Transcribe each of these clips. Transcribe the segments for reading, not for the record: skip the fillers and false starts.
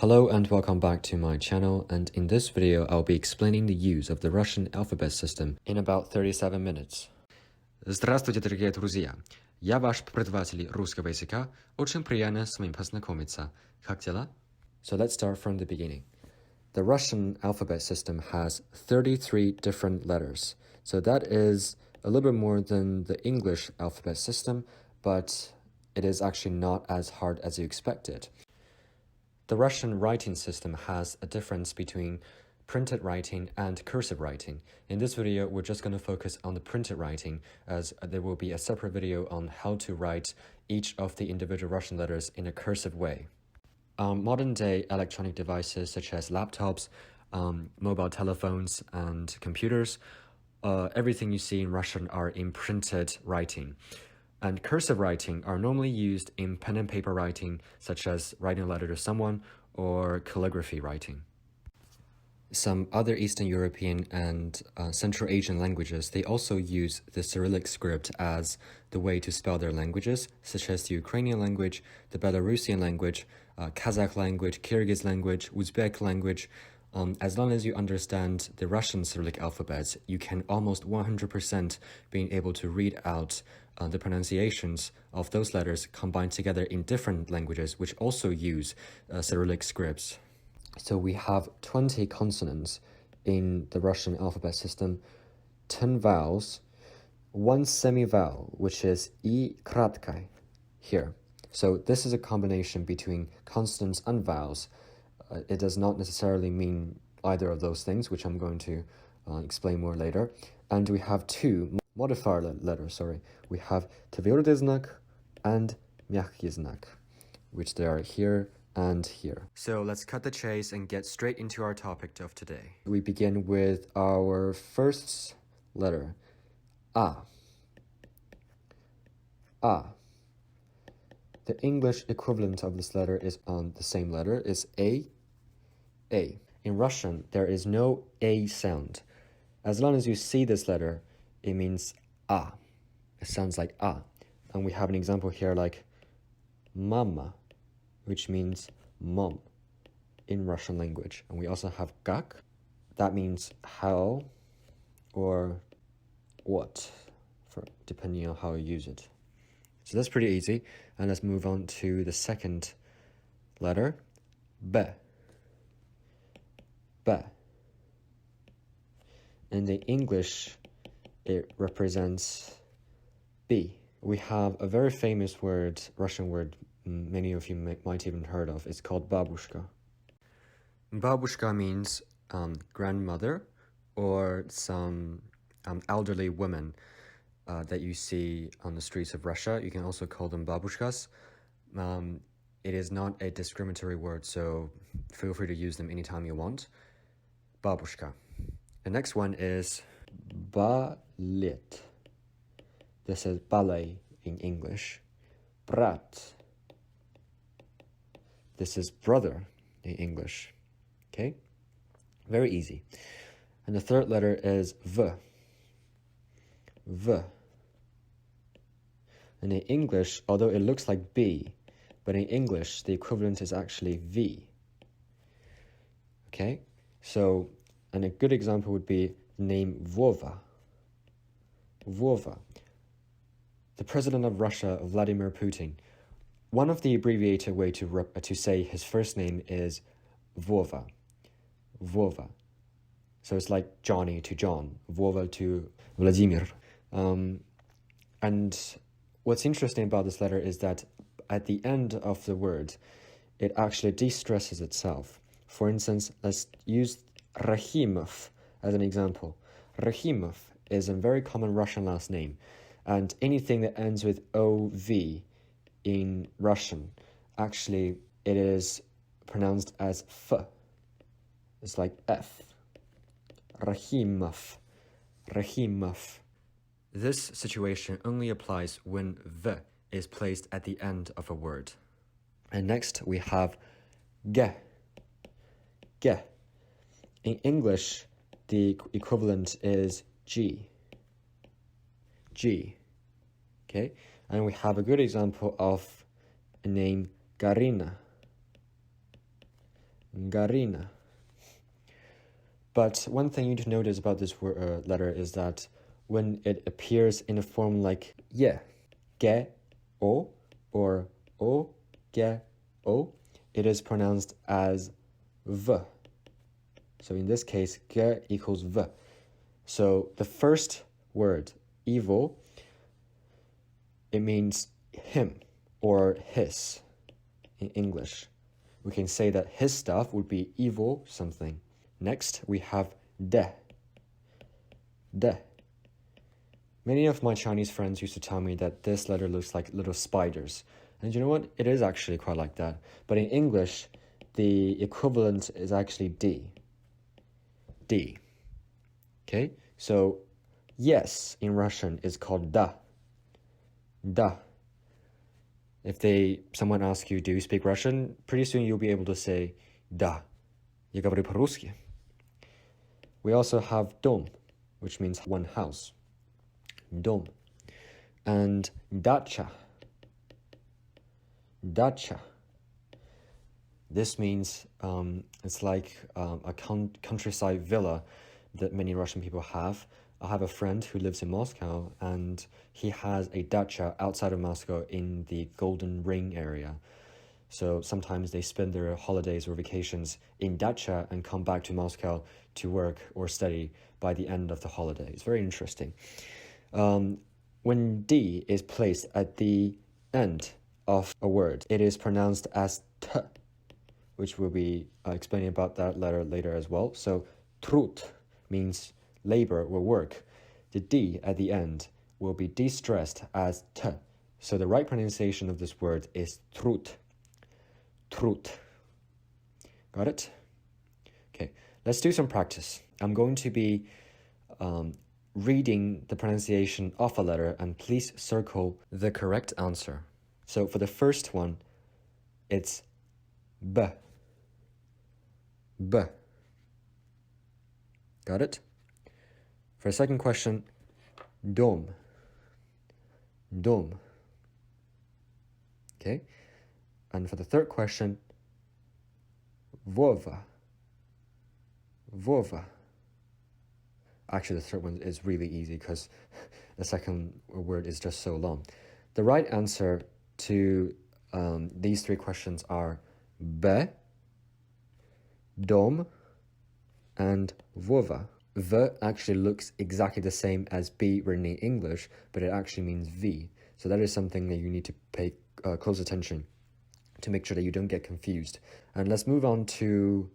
Hello and welcome back to my channel, and in this video I'll be explaining the use of the Russian alphabet system in about 37 minutes. Здравствуйте, дорогие друзья! Я ваш преподаватель русского языка. Очень приятно с вами познакомиться. Как дела? So let's start from the beginning. The Russian alphabet system has 33 different letters. So that is a little bit more than the English alphabet system, but it is actually not as hard as you expected. The Russian writing system has a difference between printed writing and cursive writing. In this video, we're just going to focus on the printed writing, as there will be a separate video on how to write each of the individual Russian letters in a cursive way. Modern-day electronic devices such as laptops, mobile telephones, and computers, everything you see in Russian are in printed writing. And cursive writing are normally used in pen and paper writing, such as writing a letter to someone or calligraphy writing. Some other Eastern European and Central Asian languages, they also use the Cyrillic script as the way to spell their languages, such as the Ukrainian language, the Belarusian language, Kazakh language, Kyrgyz language, Uzbek language. As long as you understand the Russian Cyrillic alphabet, you can almost 100% being able to read out the pronunciations of those letters combined together in different languages which also use Cyrillic scripts. So we have 20 consonants in the Russian alphabet system, 10 vowels, 1 semi-vowel, which is I kratkay here. So this is a combination between consonants and vowels. It does not necessarily mean either of those things, which I'm going to explain more later. And we have two modifier letters, We have tвердый знак and мягкий знак, which they are here and here. So let's cut the chase and get straight into our topic of today. We begin with our first letter, A. A. The English equivalent of this letter is on the same letter, is A. A. In Russian, there is no A sound. As long as you see this letter, it means A. It sounds like A. And we have an example here like mama, which means mom in Russian language. And we also have gak, that means how or what, depending on how you use it. So that's pretty easy. And let's move on to the second letter, B. B. In the English, it represents B. We have a very famous word, Russian word, many of you might even heard of. It's called babushka. Babushka means grandmother, or some elderly women that you see on the streets of Russia. You can also call them babushkas. It is not a discriminatory word, so feel free to use them anytime you want. Babushka. The next one is ballet. This is ballet in English. Brat. This is brother in English. Okay? Very easy. And the third letter is V. V. And in English, although it looks like B, but in English, the equivalent is actually V. Okay? So, and a good example would be the name Vova. Vova. The president of Russia, Vladimir Putin, one of the abbreviated way to say his first name is Vova. Vova. So it's like Johnny to John, Vova to Vladimir. And what's interesting about this letter is that at the end of the word, it actually de-stresses itself. For instance, let's use Rahimov as an example. Rahimov is a very common Russian last name, and anything that ends with OV in Russian, actually it is pronounced as F. It's like F. Rahimov. Rahimov. This situation only applies when V is placed at the end of a word. And next we have Ge. Ge. In English, the equivalent is G. G. Okay? And we have a good example of a name Garina. Garina. But one thing you need to notice about this letter is that when it appears in a form like ye, ge, o, or o, ge, o, it is pronounced as v. So in this case, ge equals v. So the first word, evil, it means him or his in English. We can say that his stuff would be evil something. Next, we have de. De. Many of my Chinese friends used to tell me that this letter looks like little spiders. And you know what? It is actually quite like that. But in English, the equivalent is actually D. D. Okay? So, yes in Russian is called da. Da. If someone asks you, do you speak Russian? Pretty soon you'll be able to say da. Я говорю по-русски. We also have dom, which means one house. Dom. And dacha. Dacha. This means it's like a countryside villa that many Russian people have. I have a friend who lives in Moscow, and he has a dacha outside of Moscow in the Golden Ring area. So sometimes they spend their holidays or vacations in dacha and come back to Moscow to work or study by the end of the holiday. It's very interesting. When D is placed at the end of a word, it is pronounced as T, which we'll be explaining about that letter later as well. So trud means labor or work. The D at the end will be de-stressed as T. So the right pronunciation of this word is trud. Trud. Got it? Okay, let's do some practice. I'm going to be reading the pronunciation of a letter, and please circle the correct answer. So for the first one, it's B. B. Got it? For the second question, dom. Dom. Okay? And for the third question, Vova. Vova. Actually, the third one is really easy because the second word is just so long. The right answer to these three questions are be, dom, and vova. V actually looks exactly the same as B written in English, but it actually means V. So that is something that you need to pay close attention to make sure that you don't get confused. And let's move on to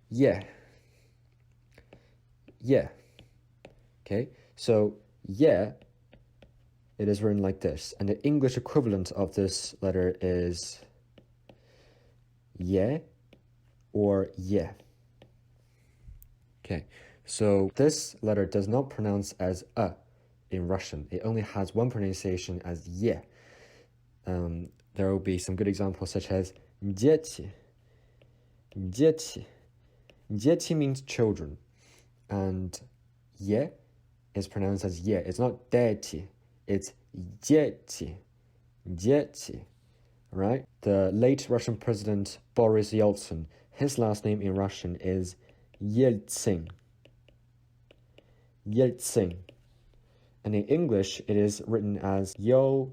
yeah. Yeah. Okay, so yeah, it is written like this. And the English equivalent of this letter is yeah or yeah. Okay, so this letter does not pronounce as a in Russian. It only has one pronunciation as yeah. There will be some good examples such as дети. Дети. Дети means children. And yeah is pronounced as yeah. It's not дети. It's дети. Дети. Right? The late Russian president Boris Yeltsin, his last name in Russian is Yeltsin. Yeltsin. And in English, it is written as Yeltsin.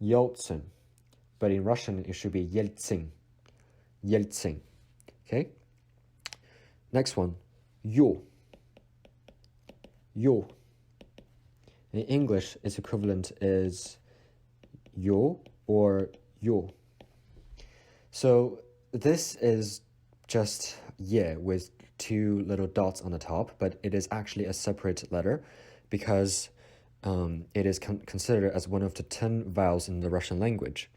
Yeltsin. But in Russian, it should be Yeltsin. Yeltsin. Okay? Next one. Yo. Yo. In English, its equivalent is yo or yo. So this is just yeah with two little dots on the top, but it is actually a separate letter because it is considered as one of the 10 vowels in the Russian language.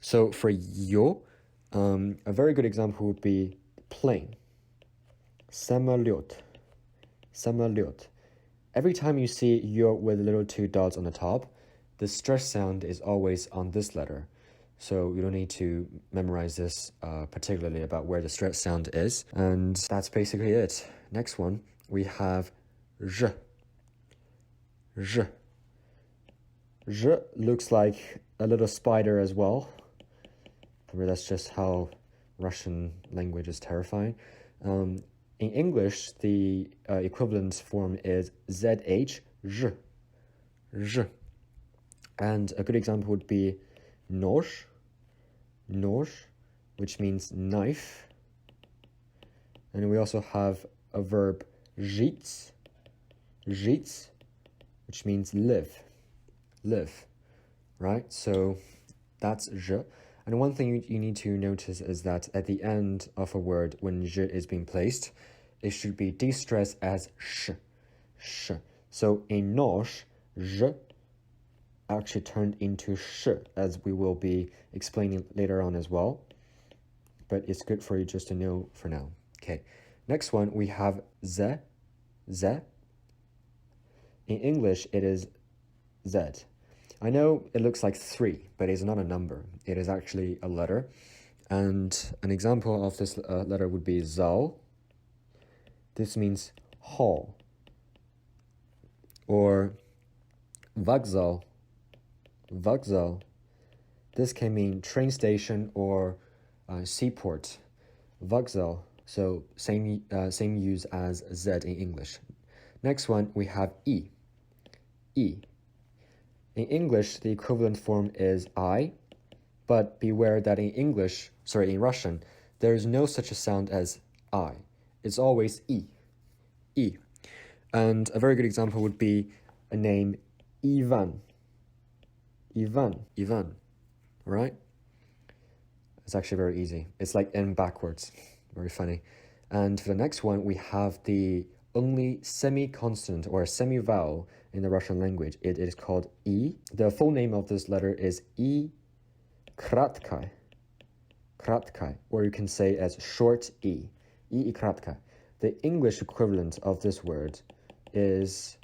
So for yo, a very good example would be plane. Самолет. Самолет. Every time you see yo with little two dots on the top, the stress sound is always on this letter. So you don't need to memorize this particularly about where the stress sound is. And that's basically it. Next one, we have zh. Zh. Zh looks like a little spider as well. That's just how Russian language is terrifying. In English, the equivalent form is ZH, zh, zh. And a good example would be nож, nож, which means knife. And we also have a verb жить, жить, which means live, live, right? So that's zh. And one thing you need to notice is that at the end of a word, when zh is being placed, it should be de-stressed as sh, sh. So in nож, zh actually turned into sh, as we will be explaining later on as well. But it's good for you just to know for now. Okay, next one, we have ze, ze. In English, it is Z. I know it looks like 3, but it's not a number. It is actually a letter. And an example of this letter would be zal. This means hall. Or vokzal, vokzal. This can mean train station or seaport. Vokzal. So same use as Z in English. Next one, we have E. E. In English, the equivalent form is I, but beware that in Russian, there is no such a sound as I. It's always E. E. And a very good example would be a name Ivan. Ivan. Ivan. Right? It's actually very easy. It's like N backwards. Very funny. And for the next one, we have the only semi-consonant or semi-vowel in the Russian language. It is called E. The full name of this letter is E kratkai. Kratkai, or you can say as short E. E kratkai. The English equivalent of this word is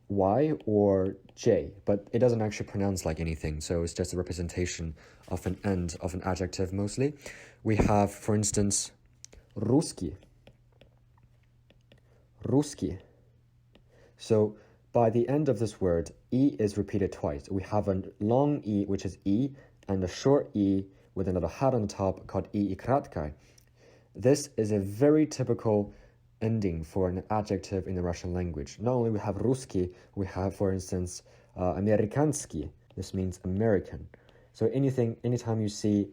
Y or J, but it doesn't actually pronounce like anything, so it's just a representation of an end of an adjective mostly. We have, for instance, русский. Русский. So by the end of this word, E is repeated twice. We have a long E, which is E, and a short E with another hat on the top called E kratkai. This is a very typical ending for an adjective in the Russian language. Not only we have русский, we have, for instance, американский. This means American. So anytime you see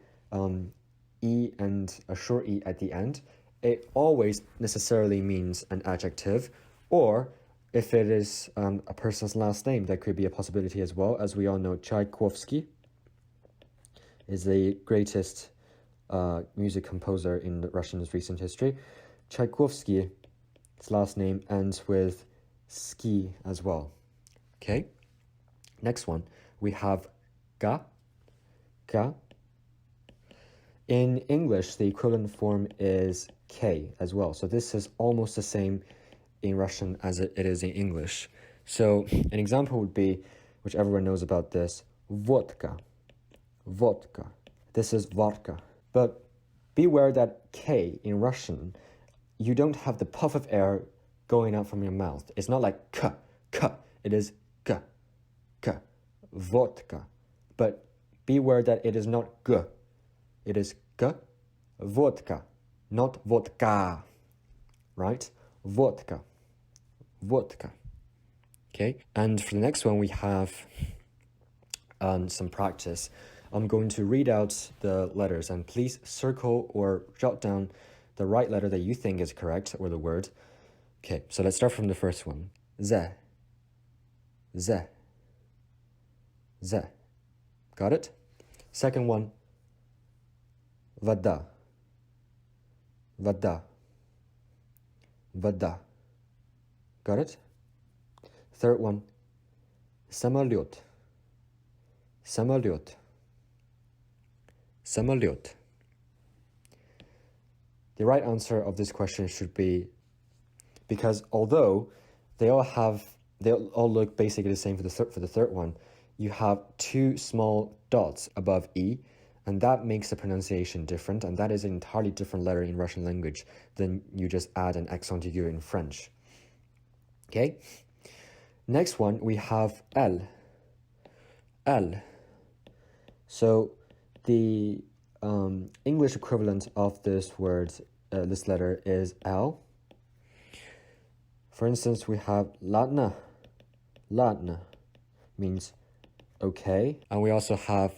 E and a short E at the end, it always necessarily means an adjective, or if it is a person's last name, that could be a possibility as well. As we all know, Tchaikovsky is the greatest music composer in Russian's recent history. Tchaikovsky's last name ends with ski as well. Okay? Next one, we have ga, ga. In English, the equivalent form is K as well. So this is almost the same in Russian as it is in English. So an example would be, which everyone knows about this, vodka. Vodka. This is vodka. But beware that K in Russian, you don't have the puff of air going out from your mouth. It's not like k, k. It is g, g. Vodka. But beware that it is not g. It is g, vodka, not vodka, right? Vodka, vodka. Okay, and for the next one, we have some practice. I'm going to read out the letters, and please circle or jot down the right letter that you think is correct, or the word. Okay, so let's start from the first one. Z, Z, Z. Got it? Second one. Вода, вода, вода. Got it? Third one, самолет, самолет, самолет. The right answer of this question should be, because although they all look basically the same for the third one, you have two small dots above E, and that makes the pronunciation different, and that is an entirely different letter in Russian language than you just add an accent aigu in French. Okay? Next one, we have L. L. So the English equivalent of this word, this letter, is L. For instance, we have ladna. Ladna means okay. And we also have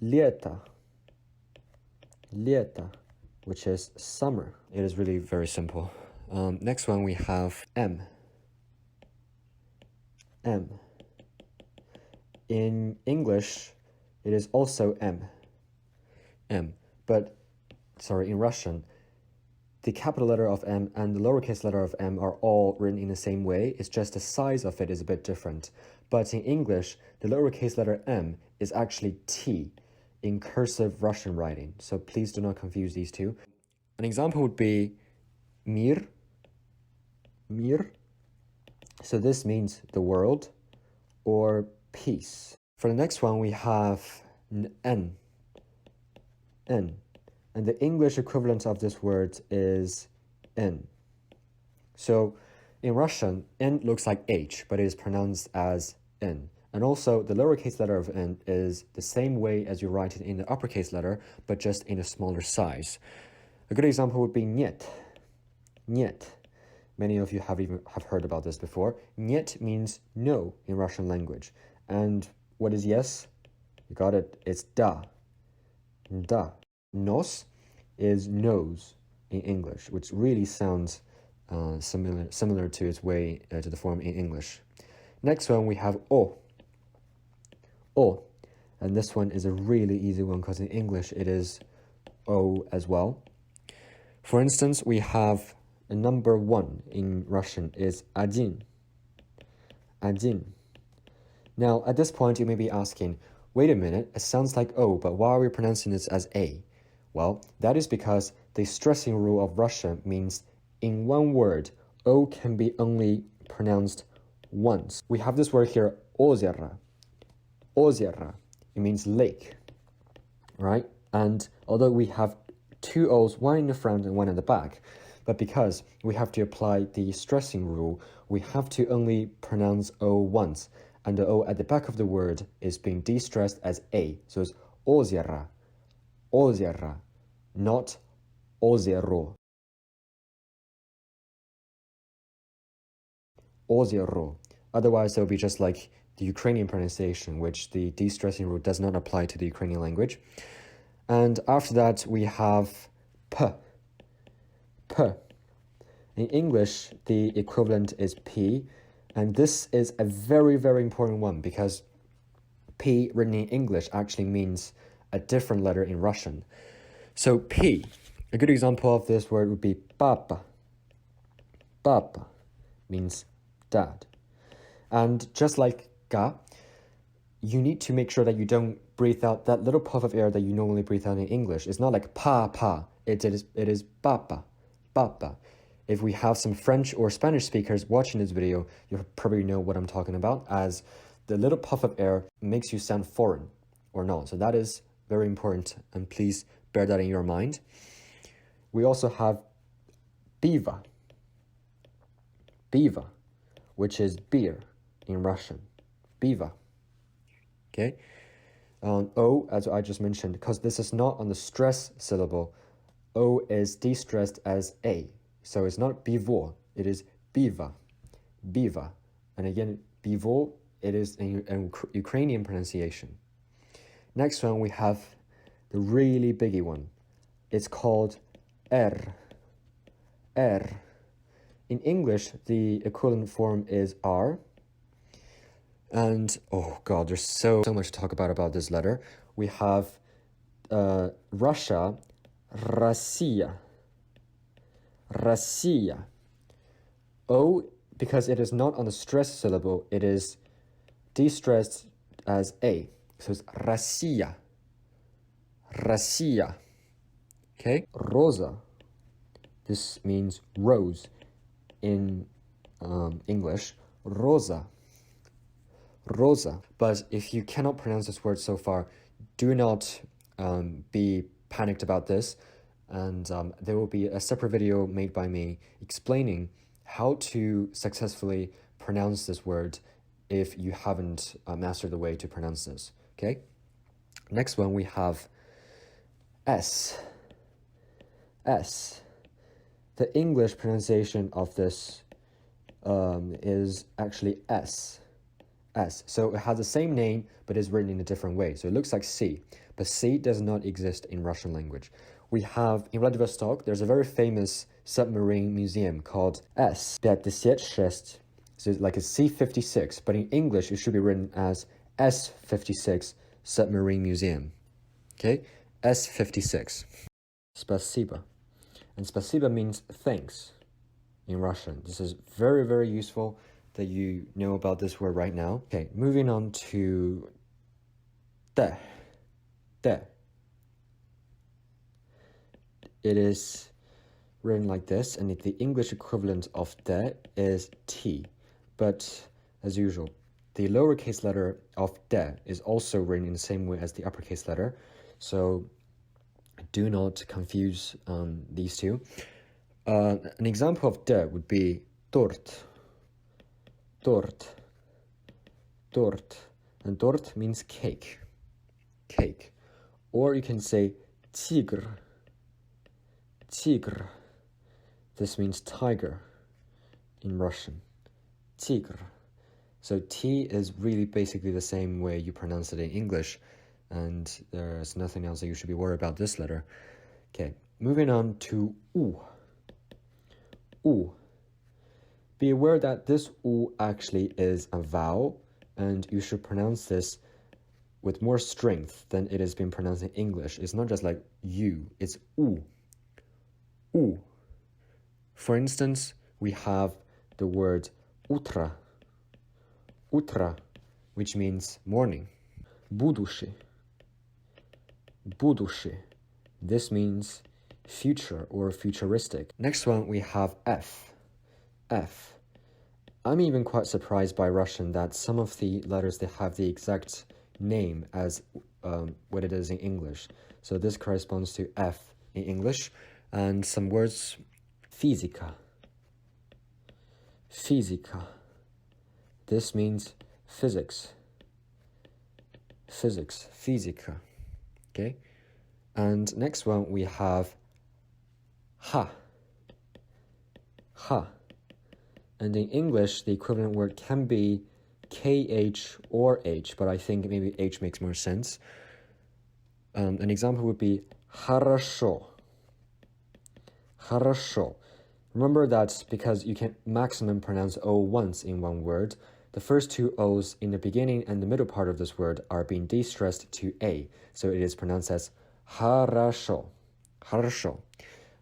leta. Leta, which is summer. It is really very simple. Next one we have M. M. In English, it is also M. M. But, sorry, in Russian, the capital letter of M and the lowercase letter of M are all written in the same way. It's just the size of it is a bit different. But in English, the lowercase letter M is actually T in cursive Russian writing. So please do not confuse these two. An example would be mir. Mir. So this means the world or peace. For the next one, we have N. N. And the English equivalent of this word is N. So in Russian, N looks like H, but it is pronounced as N. And also, the lowercase letter of N is the same way as you write it in the uppercase letter, but just in a smaller size. A good example would be Niet. Niet. Many of you have heard about this before. Niet means no in Russian language. And what is yes? You got it. It's da. Da. Nos is nose in English, which really sounds similar to its way to the form in English. Next one, we have O. O. And this one is a really easy one because in English it is O as well. For instance, we have a number 1 in Russian is один. Один. Now, at this point, you may be asking, wait a minute, it sounds like O, but why are we pronouncing this as A? Well, that is because the stressing rule of Russian means in one word, O can be only pronounced once. We have this word here, озеро. Озеро. It means lake, right? And although we have 2 O's, one in the front and one in the back, but because we have to apply the stressing rule, we have to only pronounce O once, and the O at the back of the word is being de-stressed as A. So it's озеро, озеро, not озеро. Озеро. Otherwise, it will be just like the Ukrainian pronunciation, which the de-stressing rule does not apply to the Ukrainian language. And after that, we have P. P. In English, the equivalent is P, and this is a very, very important one because P written in English actually means a different letter in Russian. So P, a good example of this word would be papa. Papa means dad. And just like ga, you need to make sure that you don't breathe out that little puff of air that you normally breathe out in English. It's not like pa. It is papa. Papa. If we have some French or Spanish speakers watching this video, you'll probably know what I'm talking about, as the little puff of air makes you sound foreign or not. So that is very important, and please bear that in your mind. We also have piva. Piva, which is beer in Russian. Piva. Okay? O, as I just mentioned, because this is not on the stress syllable, O is de-stressed as A. So it's not bivo, it is biva. Biva. And again, bivo, it is a Ukrainian pronunciation. Next one, we have the really biggie one. It's called R. R. In English, the equivalent form is R. And, oh God, there's so much to talk about this letter. We have Russia, Россия. Россия. O, because it is not on the stress syllable, it is de-stressed as A. So it's Россия. Россия. Okay? Rosa. This means rose in English. Rosa. Rosa. But if you cannot pronounce this word so far, do not be panicked about this. And there will be a separate video made by me explaining how to successfully pronounce this word if you haven't mastered the way to pronounce this, okay? Next one we have S. S. The English pronunciation of this is actually S. S. So it has the same name, but is written in a different way. So it looks like C, but C does not exist in Russian language. We have, in Vladivostok, there's a very famous submarine museum called S-56. So it's like a C-56, but in English, it should be written as S-56 Submarine Museum. Okay? S-56. Spasiba. And spasiba means thanks in Russian. This is very, very useful that you know about this word right now. Okay, moving on to de. De. It is written like this, and the English equivalent of de is T. But as usual, the lowercase letter of de is also written in the same way as the uppercase letter. So do not confuse these two. An example of de would be tort. Tort. Tort. And tort means cake. Cake. Or you can say tigr. Tigr. This means tiger in Russian. Tigr. So T is really basically the same way you pronounce it in English, and there's nothing else that you should be worried about this letter. Okay, moving on to U. U. Be aware that this U actually is a vowel, and you should pronounce this with more strength than it has been pronounced in English. It's not just like U, it's U. U. For instance, we have the word utra. Utra, which means morning. Budushi. Budushi. This means future or futuristic. Next one, we have F. F. I'm even quite surprised by Russian that some of the letters, they have the exact name as what it is in English. So this corresponds to F in English. And some words, fizika. Fizika. This means physics. Physics, fizika. Okay? And next one we have ha. Ha. And in English, the equivalent word can be KH or H, but I think maybe H makes more sense. An example would be хорошо. Хорошо. Remember that because you can maximum pronounce O once in one word, the first two O's in the beginning and the middle part of this word are being de-stressed to A, so it is pronounced as хорошо. Хорошо.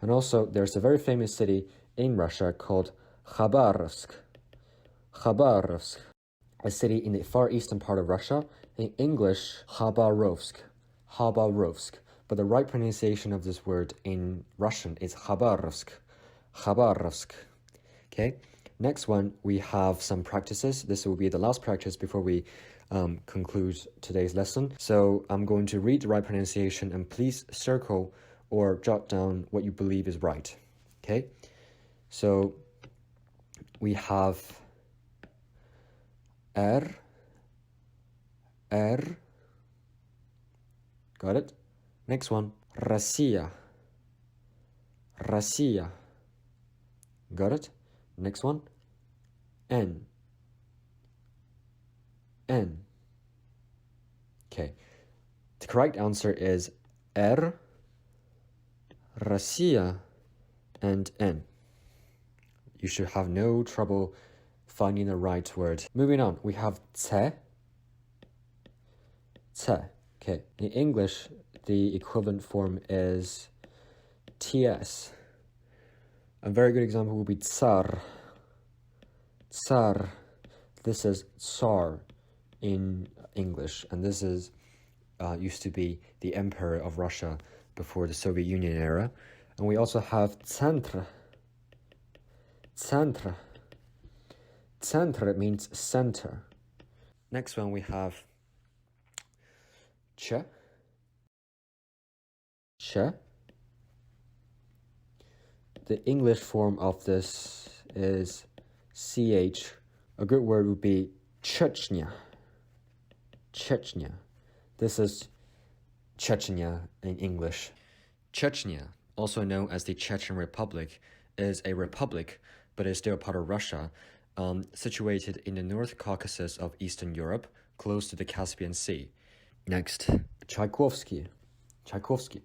And also, there's a very famous city in Russia called Khabarovsk. Khabarovsk. A city in the far eastern part of Russia. In English, Khabarovsk. Khabarovsk. But the right pronunciation of this word in Russian is Khabarovsk. Khabarovsk. Okay? Next one, we have some practices. This will be the last practice before we conclude today's lesson. So I'm going to read the right pronunciation, and please circle or jot down what you believe is right. Okay? So we have R. Got it? Next one, Россия. Россия. Got it? Next one, N. Okay. The correct answer is R, Россия, and N. You should have no trouble finding the right word. Moving on, we have C. Okay. In English, the equivalent form is TS. A very good example would be Tsar. Tsar. This is Tsar in English, and this is used to be the emperor of Russia before the Soviet Union era. And we also have Centr. Centr. Centr means center. Next one we have Ch. Ch. The English form of this is CH. A good word would be Chechnya. Chechnya. This is Chechnya in English. Chechnya, also known as the Chechen Republic, is a republic, but is still part of Russia, situated in the North Caucasus of Eastern Europe, close to the Caspian Sea. Next, Tchaikovsky. Tchaikovsky.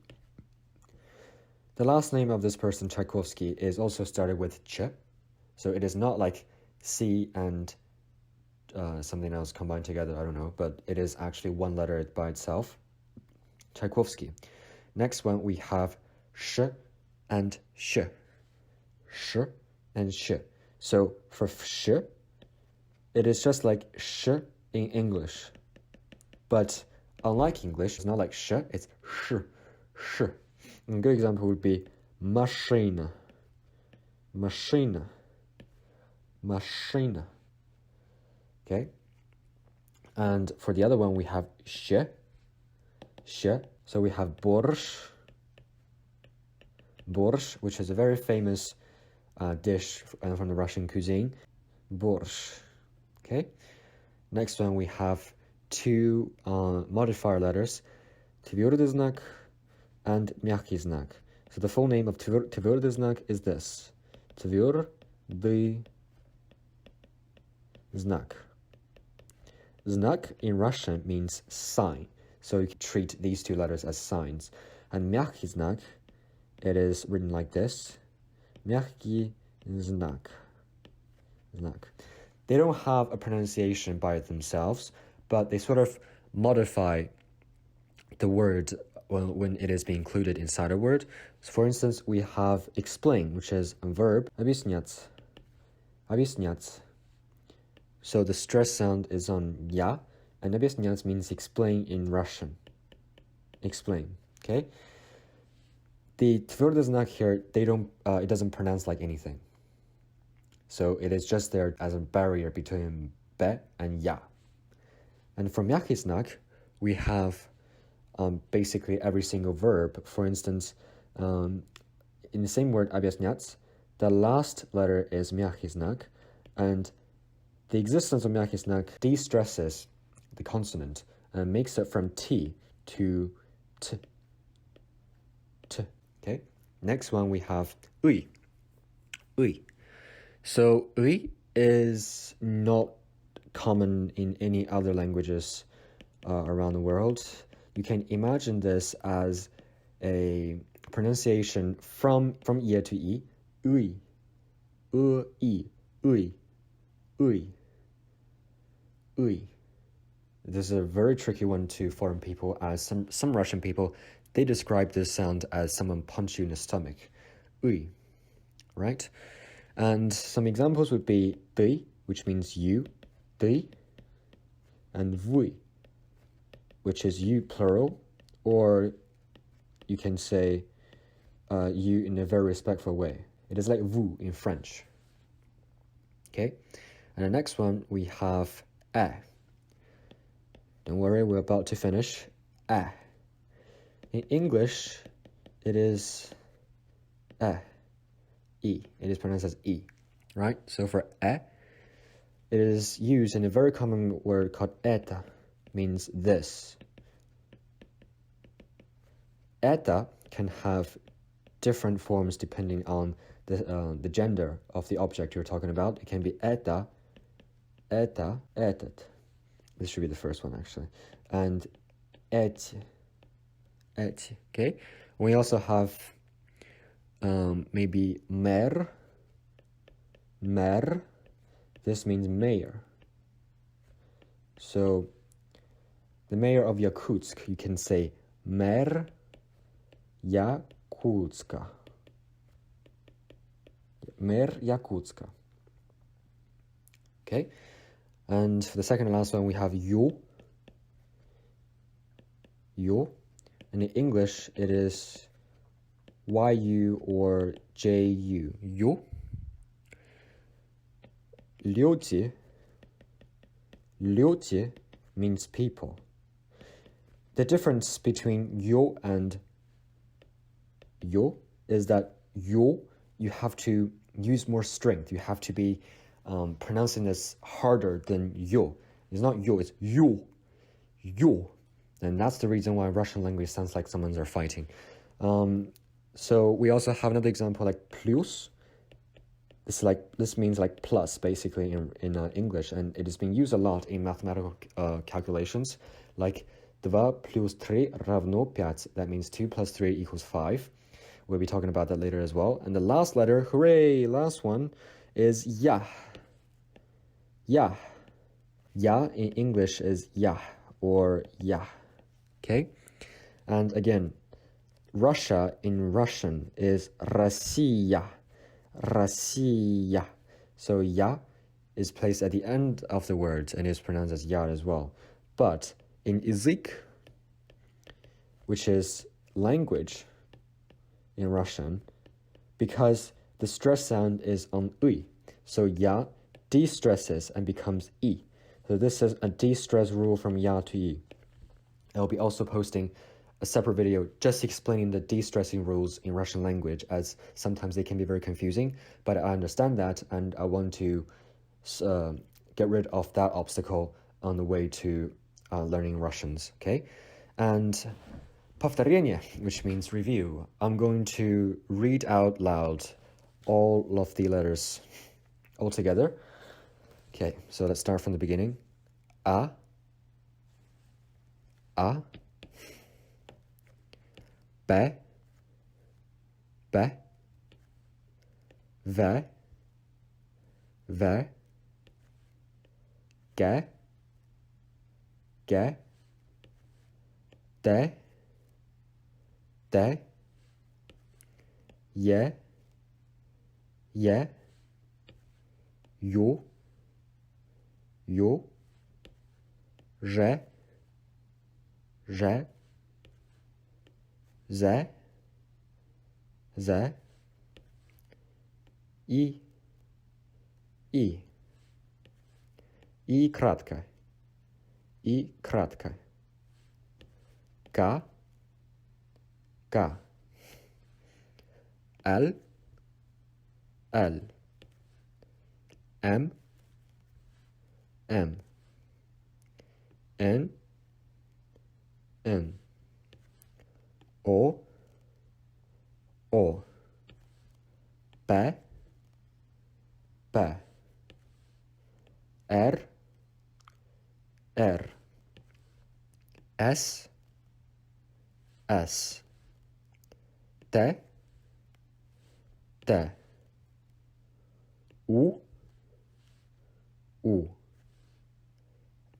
The last name of this person, Tchaikovsky, is also started with Ch, so it is not like C and something else combined together, I don't know, but it is actually one letter by itself. Tchaikovsky. Next one, we have sh and sh. Sh and sh. So for sh, it is just like sh in English. But unlike English, it's not like sh, it's sh, sh. A good example would be machine, machine, machine. Okay? And for the other one, we have sh, sh. So we have borsch, borsch, which is a very famous dish from the Russian cuisine. Borsch. Okay? Next one, we have two modifier letters, tвердый знак and мягкий знак. So the full name of tвердый знак is this. Твердый знак. Znak in Russian means sign. So you can treat these two letters as signs. And мягкий знак, it is written like this. Мягкий знак. Znak. They don't have a pronunciation by themselves, but they sort of modify the word when it is being included inside a word. So for instance, we have explain, which is a verb. Объяснять. Объяснять. So the stress sound is on ya, and объяснять means explain in Russian. Explain, okay? The твердый знак here, it doesn't pronounce like anything. So it is just there as a barrier between be and ya. And for мягкий знак, we have basically every single verb. For instance, in the same word объяснять, the last letter is мягкий знак, and the existence of мягкий знак de-stresses the consonant and makes it from T to T. T. Okay. Next one we have ui. Ui. So ui is not common in any other languages around the world. You can imagine this as a pronunciation from ear to e. Ui. Ui. Ui. Ui. Ui. This is a very tricky one to foreign people, as some Russian people, they describe this sound as someone punch you in the stomach. Ui. Right? And some examples would be ты, which means you, ты, and вы, which is you plural, or you can say you in a very respectful way. It is like vous in French. Okay? And the next one, we have eh. Don't worry, we're about to finish. Eh. In English, it is eh. E. It is pronounced as E. Right? So for eh, it is used in a very common word called это, means this. Это can have different forms depending on the gender of the object you're talking about. It can be это, этот. This should be the first one, actually. And эти. Okay? We also have maybe мэр. This means mayor. So the mayor of Yakutsk, you can say мэр Yakutska. Мэр Якутска. Okay? And for the second and last one, we have ё. And in English, it is YU or JU. ё. Люди means people. The difference between ё and ё is that ё, you have to use more strength. You have to be pronouncing this harder than ё. It's not ё, it's ё. And that's the reason why Russian language sounds like someone's are fighting. So we also have another example like plus. This means like plus basically in English, and it is being used a lot in mathematical calculations. Like 2 plus 3 равно 5. That means 2 plus 3 equals 5. We'll be talking about that later as well. And the last letter, hooray, last one, is ya. Ya. Ya in English is ya or ya. Okay? And again, Russia in Russian is Россия. Россия. So ya is placed at the end of the word and is pronounced as ya as well. But in язык, which is language in Russian, because the stress sound is on ui, so ya de-stresses and becomes i. So this is a de-stress rule from ya to i. I'll be also posting a separate video just explaining the de-stressing rules in Russian language, as sometimes they can be very confusing, but I understand that and I want to get rid of that obstacle on the way to learning Russians, okay? And повторение, which means review. I'm going to read out loud all of the letters all together. Okay, so let's start from the beginning. A, B, V, G, D, J, Ю, Ж, Z, I кратко, К, L, M, N, O, P, R, S, T, U,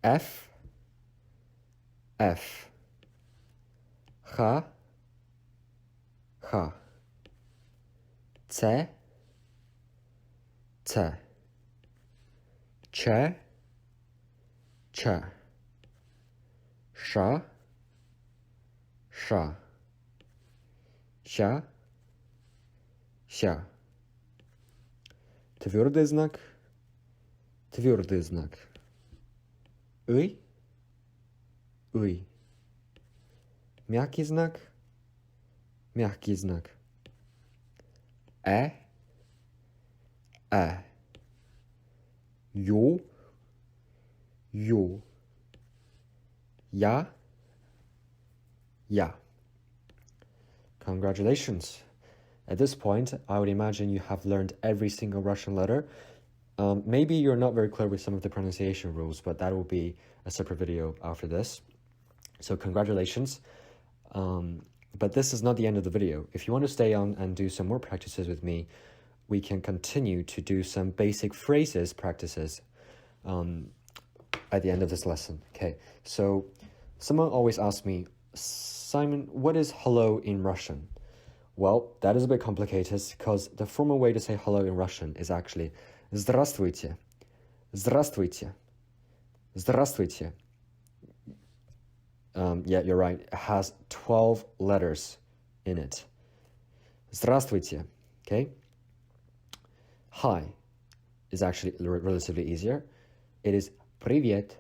F, H, C, Ç, Ş, Ща. Твердый знак. Ый. Мягкий знак. Ю. Я. Congratulations. At this point, I would imagine you have learned every single Russian letter. Maybe you're not very clear with some of the pronunciation rules, but that will be a separate video after this. So congratulations. But this is not the end of the video. If you want to stay on and do some more practices with me, we can continue to do some basic phrases practices at the end of this lesson. Okay, so someone always asks me, Simon, what is hello in Russian? Well, that is a bit complicated because the formal way to say hello in Russian is actually Здравствуйте. Yeah, you're right. It has 12 letters in it. Здравствуйте. Okay? Hi is actually relatively easier. It is привет.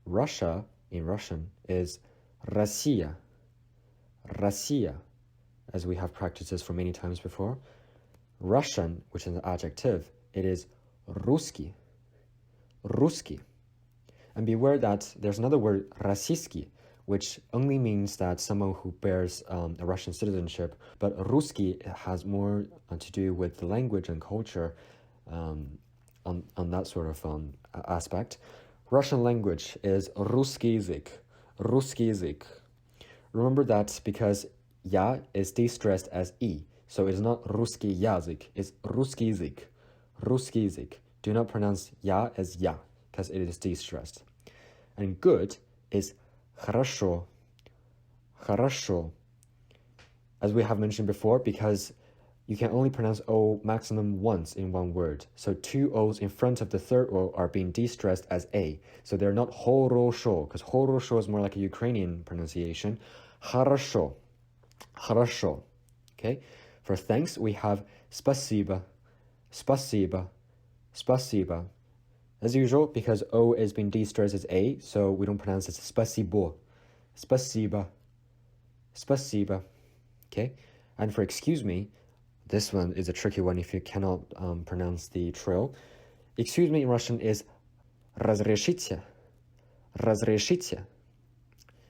Russia in Russian is Россия, as we have practiced this for many times before. Russian, which is an adjective, it is русский. русский. And beware that there's another word, российский, which only means that someone who bears a Russian citizenship, but русский has more to do with the language and culture on that sort of aspect. Russian language is русский язык, русский язык. Remember that because ya is de-stressed as e, so it's not русский язык, it's русский язык, русский язык. Do not pronounce ya as ya, because it is de-stressed. And good is хорошо, хорошо. As we have mentioned before, because you can only pronounce O maximum once in one word. So two O's in front of the third O are being de-stressed as A. So they're not хорошо, because хорошо is more like a Ukrainian pronunciation. Хорошо, хорошо. Okay? For thanks, we have спасибо, спасибо, спасибо. As usual, because O is being de-stressed as A, so we don't pronounce it спасибо, спасибо, спасибо. Okay? And for excuse me, this one is a tricky one if you cannot pronounce the trill. Excuse me in Russian is разрешите, разрешите.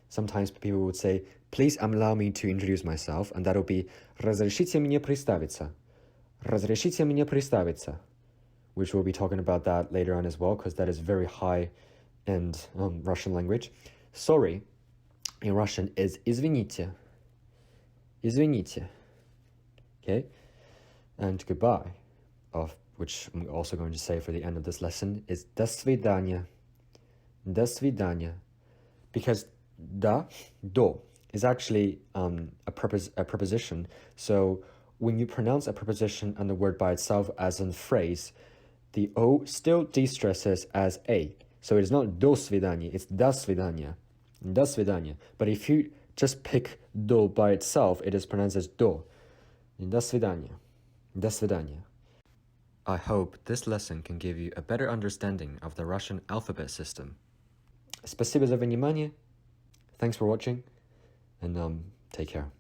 Sometimes people would say, please allow me to introduce myself, and that'll be разрешите мне представиться, разрешите мне представиться, which we'll be talking about that later on as well, because that is very high-end Russian language. Sorry in Russian is извините, извините. Okay? And goodbye, which I'm also going to say for the end of this lesson, is до свидания, до свидания. Because do is actually a preposition. So when you pronounce a preposition and the word by itself as a phrase, the O still de-stresses as A. So it is not до свидания, it's до свидания, до свидания. But if you just pick do by itself, it is pronounced as do. До свидания. До свидания. I hope this lesson can give you a better understanding of the Russian alphabet system. Спасибо за внимание. Thanks for watching, and take care.